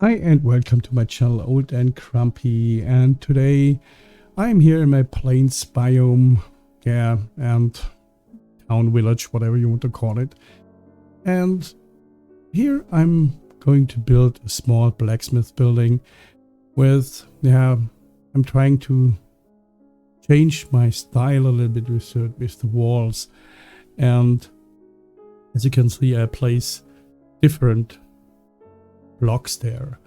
Hi and welcome to my channel Old and Grumpy, and today I'm here in my plains biome, and town, village, whatever you want to call it. And here I'm going to build a small blacksmith building with, I'm trying to change my style a little bit with the walls. And as you can see, I place different blocks there.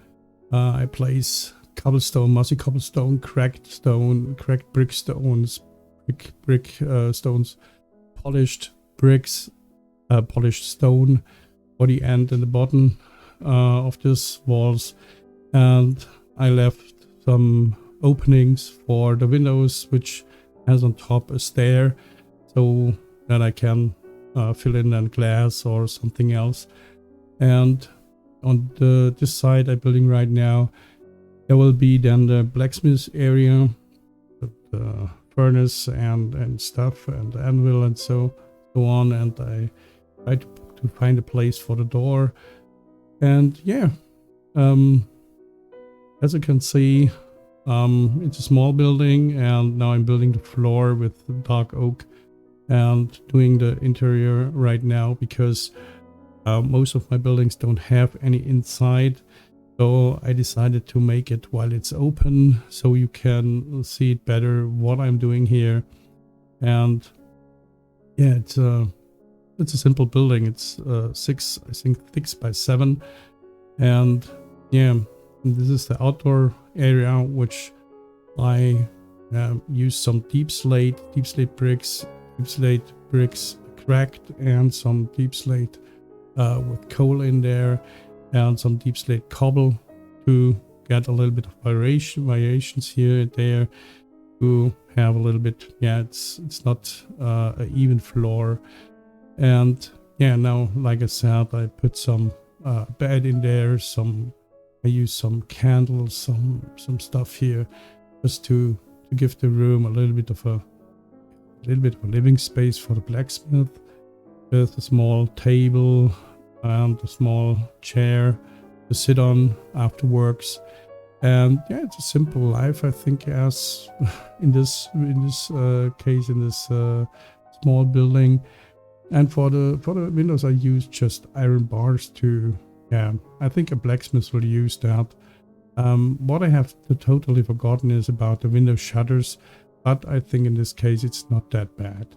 I place cobblestone, mossy cobblestone, cracked brick stones, stones, polished bricks, polished stone for the end and the bottom of these walls, and I left some openings for the windows, which has on top a stair, so that I can fill in then glass or something else. And on this side I'm building right now, there will be then the blacksmith area, the furnace and stuff, and anvil and so on. And I try to find a place for the door. And yeah, as you can see, it's a small building, and now I'm building the floor with dark oak and doing the interior right now, because most of my buildings don't have any inside, so I decided to make it while it's open so you can see it better what I'm doing here. And yeah, it's a simple building. It's 6 by 7, and yeah, this is the outdoor area, which I use some deep slate bricks cracked, and some deep slate with coal in there, and some deep slate cobble to get a little bit of variations here and there, to have a little bit, it's not an even floor. And yeah, now, like I said, I put some bed in there, I use some candles, some stuff here, just to give the room a little bit of a living space for the blacksmith, with a small table and a small chair to sit on after works. And yeah, it's a simple life, I think, as in this case, in this small building. And for the windows, I use just iron bars to, I think a blacksmith will use that. What I have totally forgotten is about the window shutters, but I think in this case it's not that bad.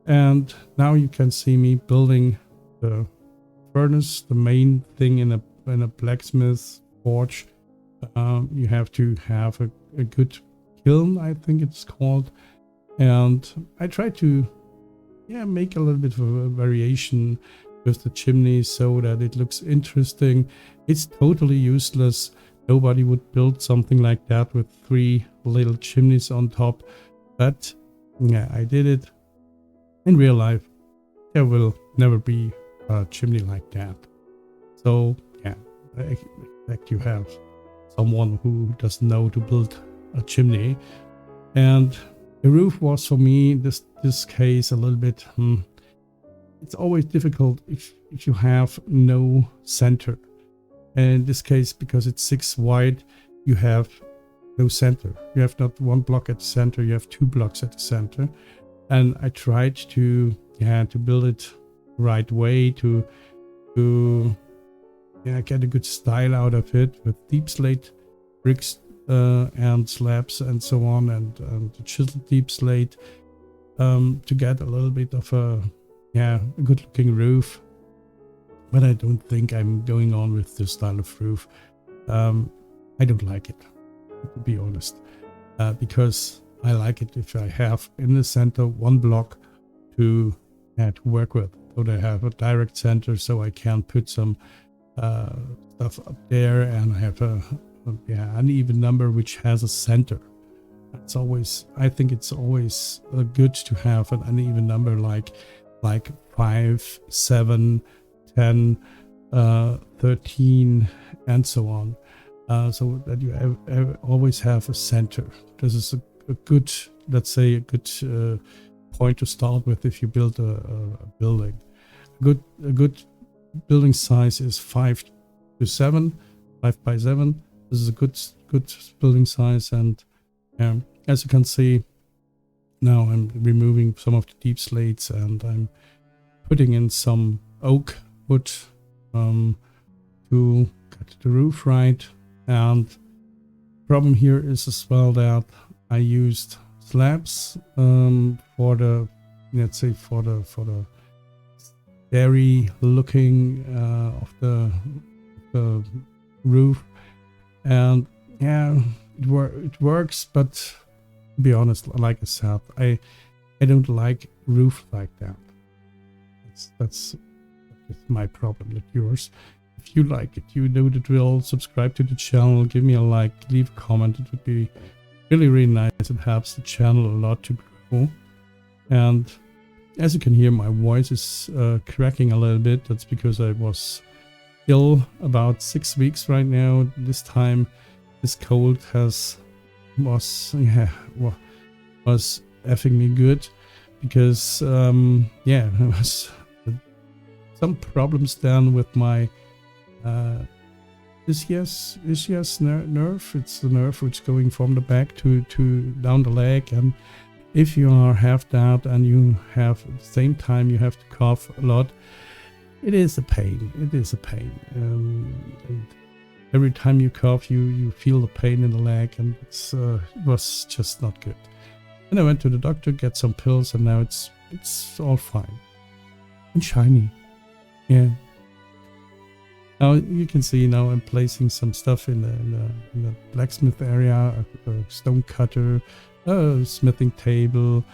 And now you can see me building the furnace, the main thing in a blacksmith forge. You have to have a good kiln, I think it's called. And I try to make a little bit of a variation with the chimney so that it looks interesting. It's totally useless. Nobody would build something like that with 3 little chimneys on top. But yeah, I did it. In real life, there will never be a chimney like that. So yeah, I expect you have someone who doesn't know to build a chimney. And the roof was, for me, this case, a little bit, it's always difficult if you have no center. And in this case, because it's 6 wide, you have no center. You have not 1 block at the center, you have 2 blocks at the center. And I tried to build it the right way, to get a good style out of it, with deep slate bricks and slabs and so on, and chiseled deep slate, to get a little bit of a good looking roof. But I don't think I'm going on with this style of roof. I don't like it, to be honest, because I like it if I have in the center 1 block to work with, so they have a direct center, so I can put some stuff up there, and I have an even number which has a center. It's always, I think it's always good to have an uneven number, like 5, 7, 10, 13, and so on, so that you always have a center. This is a good, let's say, a good point to start with if you build a building. A good building size is 5 to 7, 5x7. This is a good building size, and as you can see, now I'm removing some of the deep slates and I'm putting in some oak wood to get the roof right. And problem here is as well that I used slabs for the, let's say, for the dairy looking of the roof, and yeah, it works, but to be honest, like I said, I don't like roof like that. That's my problem, not yours. If you like it, you know the drill. Subscribe to the channel, give me a like, leave a comment. It would be really nice. It helps the channel a lot to grow. And as you can hear, my voice is cracking a little bit. That's because I was ill about 6 weeks right now. This time, this cold was effing me good, because yeah, there was some problems down with my ischias nerve. It's the nerve which is going from the back to down the leg, and if you have that and you have at the same time you have to cough a lot, it is a pain. It is a pain. And every time you cough, you feel the pain in the leg, and it was just not good. And I went to the doctor, get some pills, and now it's all fine and shiny. Yeah. Now you can see now I'm placing some stuff in the blacksmith area, a stone cutter, a smithing table,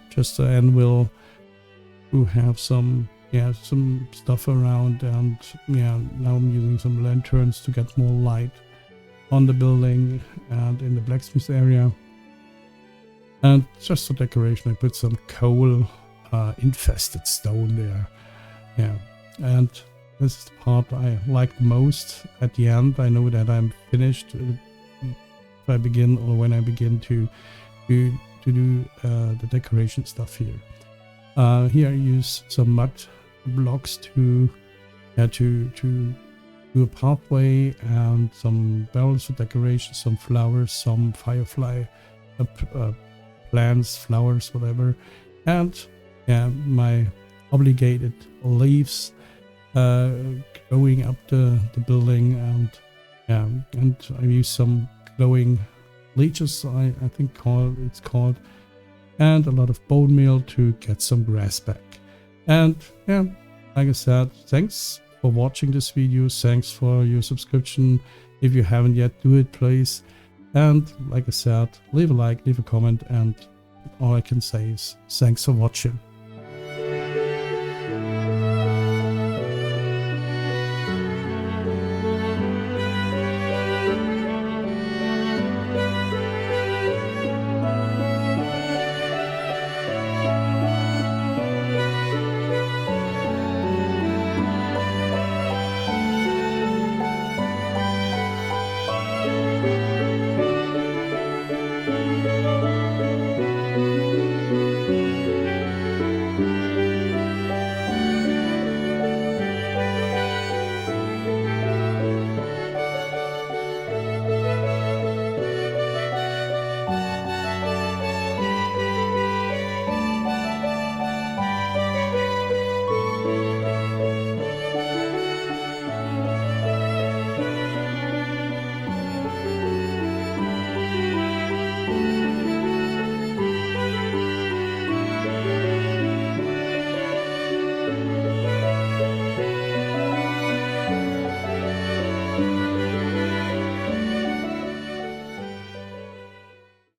just an anvil, to have some stuff around, and yeah, now I'm using some lanterns to get more light on the building and in the blacksmith area. And just for decoration, I put some coal infested stone there. Yeah, and this is the part I like the most. At the end, I know that I'm finished if I begin, or when I begin to do the decoration stuff here. Here I use some mud blocks to do a pathway, and some barrels for decoration, some flowers, some firefly plants, flowers, whatever, and yeah, my obligated leaves growing up the building, and yeah, and I use some glowing leeches, I think it's called, and a lot of bone meal to get some grass back. And yeah, like I said, thanks for watching this video, thanks for your subscription. If you haven't yet, do it please. And like I said, leave a like, leave a comment, and all I can say is thanks for watching.